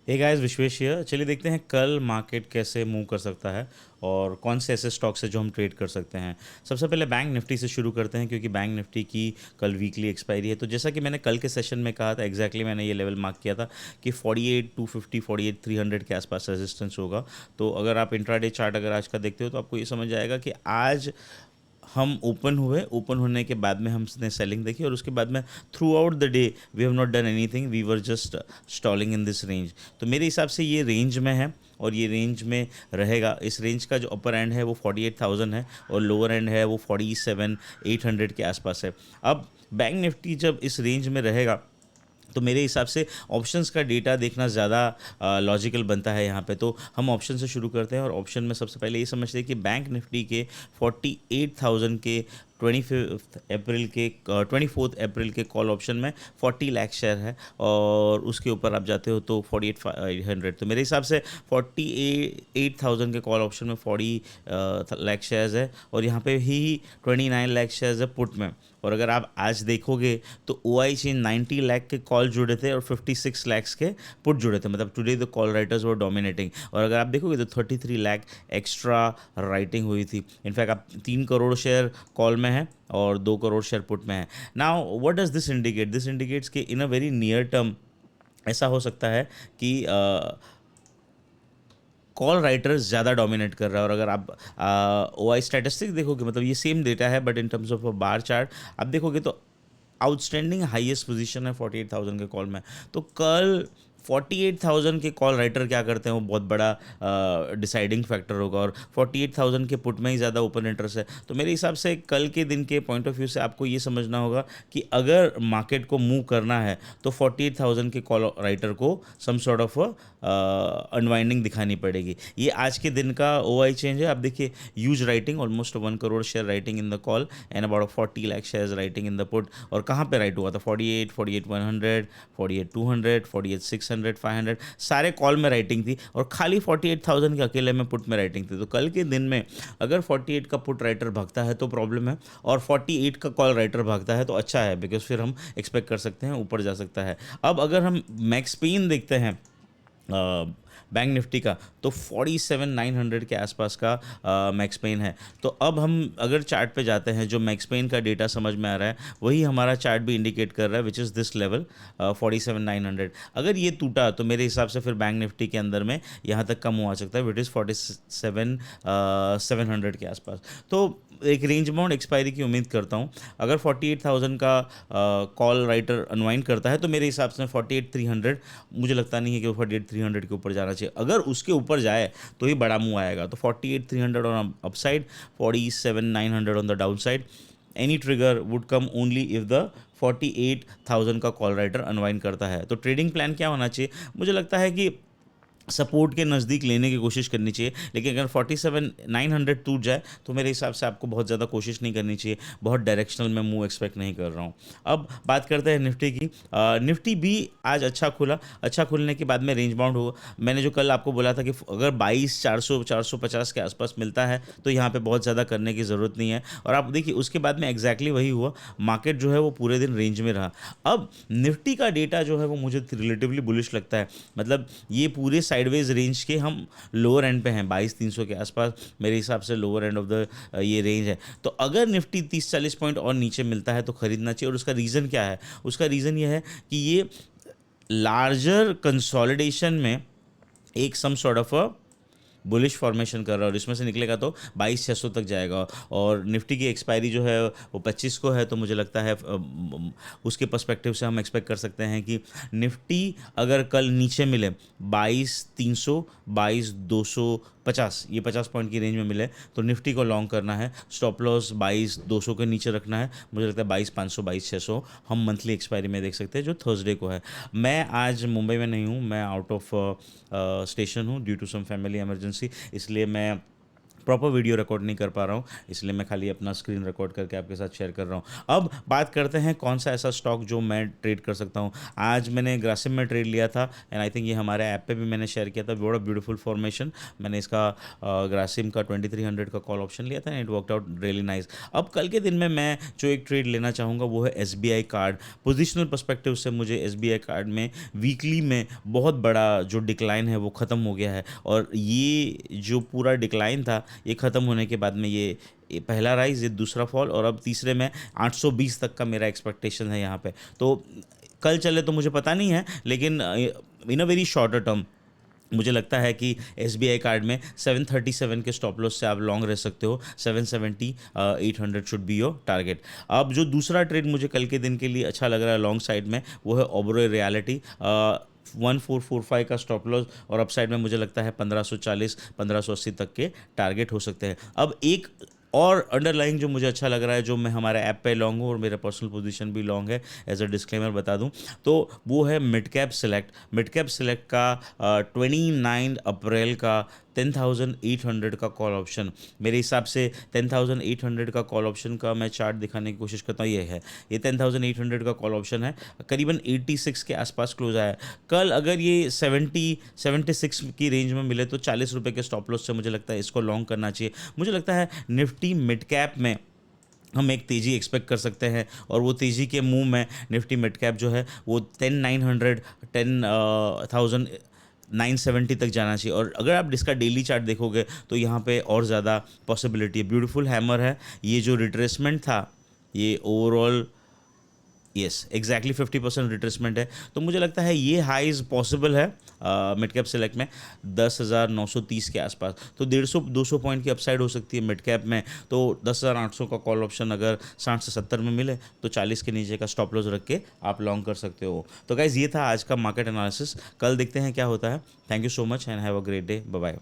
Hey guys, Vishwesh here. चलिए देखते हैं कल मार्केट कैसे मूव कर सकता है और कौन से ऐसे स्टॉक्स है जो हम ट्रेड कर सकते हैं। सबसे पहले बैंक निफ्टी से शुरू करते हैं क्योंकि बैंक निफ्टी की कल वीकली एक्सपायरी है। तो जैसा कि मैंने कल के सेशन में कहा था, एग्जैक्टली मैंने ये लेवल मार्क किया था कि 48,250 48,300 के आसपास रेजिस्टेंस होगा। तो अगर आप इंट्राडे चार्ट अगर आज का देखते हो तो आपको ये समझ आएगा कि आज हम ओपन हुए, ओपन होने के बाद में हमने सेलिंग देखी और उसके बाद में throughout the day we have not done anything, we were just stalling in this range. तो मेरे हिसाब से ये रेंज में है और ये रेंज में रहेगा। इस रेंज का जो अपर एंड है वो 48,000 है और लोअर एंड है वो 47,800 के आसपास है। अब बैंक निफ्टी जब इस रेंज में रहेगा तो मेरे हिसाब से ऑप्शंस का डेटा देखना ज़्यादा लॉजिकल बनता है यहाँ पे। तो हम ऑप्शन से शुरू करते हैं और ऑप्शन में सबसे पहले ये समझते हैं कि बैंक निफ्टी के 48,000 के 24 अप्रैल के कॉल ऑप्शन में 40 लाख शेयर है और उसके ऊपर आप जाते हो तो 48,500। तो मेरे हिसाब से 48,000 के कॉल ऑप्शन में 40 लाख शेयर्स है और यहाँ पे ही 29 लाख शेयर्स है पुट में। और अगर आप आज देखोगे तो ओ आई सी 90 लाख के कॉल जुड़े थे और 56 लैक्स के पुट जुड़े थे। मतलब today the call writers were dominating. और अगर आप देखोगे तो 33 लाख एक्स्ट्रा राइटिंग हुई थी। इनफैक्ट आप 3 करोड़ शेयर कॉल में है और 2 करोड़ शेयर पुट में है। Now what does this indicate? This indicates कि इन अ वेरी नियर टर्म ऐसा हो सकता है कि कॉल राइटर्स ज़्यादा डोमिनेट कर रहा है। और अगर आप ओ आई स्टैटिस्टिक्स देखोगे, मतलब ये सेम डेटा है but in terms of a bar chart आप देखोगे तो आउटस्टैंडिंग हाईएस्ट पोजीशन है 48,000 के कॉल में। तो कल 48,000 के कॉल राइटर क्या करते हैं वो बहुत बड़ा डिसाइडिंग फैक्टर होगा और 48,000 के पुट में ही ज़्यादा ओपन इंटरेस्ट है। तो मेरे हिसाब से कल के दिन के पॉइंट ऑफ व्यू से आपको ये समझना होगा कि अगर मार्केट को मूव करना है तो 48,000 के कॉल राइटर को सम सॉर्ट ऑफ अनवाइंडिंग दिखानी पड़ेगी। ये आज के दिन का ओ आई चेंज है। आप देखिए, huge writing, almost 1 crore share writing in the call and about 40 lakh shares writing in the put. और कहाँ पे राइट हुआ था? 48, 48,100, 48,200, 48,600, 500 सारे कॉल में राइटिंग थी और खाली 48,000 के अकेले में पुट में राइटिंग थी। तो कल के दिन में अगर 48 का पुट राइटर भागता है तो प्रॉब्लम है और 48 का कॉल राइटर भागता है तो अच्छा है, बिकॉज फिर हम एक्सपेक्ट कर सकते हैं ऊपर जा सकता है। अब अगर हम मैक्स पेन देखते हैं बैंक निफ्टी का, तो 47,900 के आसपास का मैक्स पेन है। तो अब हम अगर चार्ट पे जाते हैं, जो मैक्स पेन का डेटा समझ में आ रहा है वही हमारा चार्ट भी इंडिकेट कर रहा है, विच इज़ दिस लेवल 47,900। अगर ये टूटा तो मेरे हिसाब से फिर बैंक निफ्टी के अंदर में यहाँ तक कम हुआ सकता है, विच इज़ 47,700 के आसपास। तो एक रेंज बाउंड एक्सपायरी की उम्मीद करता हूँ। अगर 48,000 का कॉल राइटर अनवाइंड करता है तो मेरे हिसाब से 48,300, मुझे लगता नहीं है कि वो 48,300 के ऊपर जाना चाहिए। अगर उसके ऊपर जाए तो ही बड़ा मुंह आएगा। तो 48,300 on upside, 47,900 on the down side. Any trigger would come only if the 48,000 का कॉल राइटर अनवाइंड करता है। तो ट्रेडिंग प्लान क्या होना चाहिए? मुझे लगता है कि सपोर्ट के नज़दीक लेने की कोशिश करनी चाहिए, लेकिन अगर 47,900 टूट जाए तो मेरे हिसाब से आपको बहुत ज़्यादा कोशिश नहीं करनी चाहिए। बहुत डायरेक्शनल में मूव एक्सपेक्ट नहीं कर रहा हूँ। अब बात करते हैं निफ्टी की। निफ्टी भी आज अच्छा खुला। अच्छा खुलने के बाद में रेंज बाउंड हुआ। मैंने जो कल आपको बोला था कि अगर 22,400 450 के आसपास मिलता है तो यहाँ पे बहुत ज़्यादा करने की ज़रूरत नहीं है। और आप देखिए उसके बाद में एग्जैक्टली वही हुआ। मार्केट जो है वो पूरे दिन रेंज में रहा। अब निफ्टी का डेटा जो है वो मुझे रिलेटिवली बुलिश लगता है। मतलब ये पूरे साइडवेज रेंज के हम लोअर एंड पे हैं, 22,300 के आसपास मेरे हिसाब से लोअर एंड ऑफ द ये रेंज है। तो अगर निफ्टी 30-40 पॉइंट और नीचे मिलता है तो खरीदना चाहिए। और उसका रीज़न क्या है? उसका रीज़न ये है कि ये लार्जर कंसोलिडेशन में एक some sort of a bullish formation कर रहा है और इसमें से निकलेगा तो 22,600 तक जाएगा। और निफ्टी की एक्सपायरी जो है वो 25 को है। तो मुझे लगता है उसके पर्सपेक्टिव से हम एक्सपेक्ट कर सकते हैं कि निफ्टी अगर कल नीचे मिले 22,300, 22,250, ये 50 पॉइंट की रेंज में मिले तो निफ्टी को लॉन्ग करना है। स्टॉप लॉस 22,200 के नीचे रखना है। मुझे लगता है 22,500, 22,600 हम मंथली एक्सपायरी में देख सकते हैं, जो थर्सडे को है। मैं आज मुंबई में नहीं हूँ, मैं आउट ऑफ स्टेशन हूँ due to some family emergency, इसलिए मैं प्रॉपर वीडियो रिकॉर्ड नहीं कर पा रहा हूँ, इसलिए मैं खाली अपना स्क्रीन रिकॉर्ड करके आपके साथ शेयर कर रहा हूँ। अब बात करते हैं कौन सा ऐसा स्टॉक जो मैं ट्रेड कर सकता हूँ। आज मैंने ग्रासिम में ट्रेड लिया था एंड आई थिंक ये हमारे ऐप पे भी मैंने शेयर किया था, बड़ा ब्यूटीफुल फॉर्मेशन। मैंने इसका ग्रासिम का 2300 का कॉल ऑप्शन लिया था and it worked out really nice. अब कल के दिन में मैं जो एक ट्रेड लेना चाहूँगा वो है SBI कार्ड। पोजिशनल पर्सपेक्टिव से मुझे SBI कार्ड में वीकली में बहुत बड़ा जो डिक्लाइन है वो ख़त्म हो गया है, और ये जो पूरा डिक्लाइन था ये ख़त्म होने के बाद में ये पहला राइज, ये दूसरा फॉल, और अब तीसरे में 820 तक का मेरा एक्सपेक्टेशन है यहाँ पे। तो कल चले तो मुझे पता नहीं है, लेकिन इन अ वेरी शॉर्टर टर्म मुझे लगता है कि SBI कार्ड में 737 के स्टॉप लॉस से आप लॉन्ग रह सकते हो। 770 800 शुड बी योर टारगेट। अब जो दूसरा ट्रेड मुझे कल के दिन के लिए अच्छा लग रहा है लॉन्ग साइड में, वो है ओबेरॉय रियल्टी। 1445 का स्टॉप लॉस, और अपसाइड में मुझे लगता है 1540 1580 तक के टारगेट हो सकते हैं। अब एक और अंडरलाइंग जो मुझे अच्छा लग रहा है, जो मैं हमारे ऐप पे लॉन्ग हूँ और मेरा पर्सनल पोजीशन भी लॉन्ग है, एज अ डिस्क्लेमर बता दूँ, तो वो है mid cap select. Mid cap select का 29 अप्रैल का 10,800 का कॉल ऑप्शन। मेरे हिसाब से 10,800 का कॉल ऑप्शन का मैं चार्ट दिखाने की कोशिश करता हूँ। ये है, ये 10,800 का कॉल ऑप्शन है, करीबन 86 के आसपास क्लोज आया है। कल अगर ये 76 की रेंज में मिले तो 40 रुपये के स्टॉप लॉस से मुझे लगता है इसको लॉन्ग करना चाहिए। मुझे लगता है निफ्टी मिड कैप में हम एक तेज़ी एक्सपेक्ट कर सकते हैं, और वो तेज़ी के मुंह में निफ्टी मिड कैप जो है वो 10,970 तक जाना चाहिए। और अगर आप इसका डेली चार्ट देखोगे तो यहाँ पे और ज़्यादा पॉसिबिलिटी है। ब्यूटीफुल हैमर है, ये जो रिट्रेसमेंट था ये ओवरऑल यस एग्जैक्टली 50% रिट्रेसमेंट है। तो मुझे लगता है ये हाइज पॉसिबल है मिड कैप सेलेक्ट में 10,930 के आसपास। तो 150-200 पॉइंट की अपसाइड हो सकती है मिड कैप में। तो 10,800 का कॉल ऑप्शन अगर 60 से 70 में मिले तो 40 के नीचे का स्टॉप लॉस रख के आप लॉन्ग कर सकते हो। तो गाइज ये था आज का मार्केट एनालिसिस, कल देखते हैं क्या होता है। Thank you so much and have a great day, bye bye.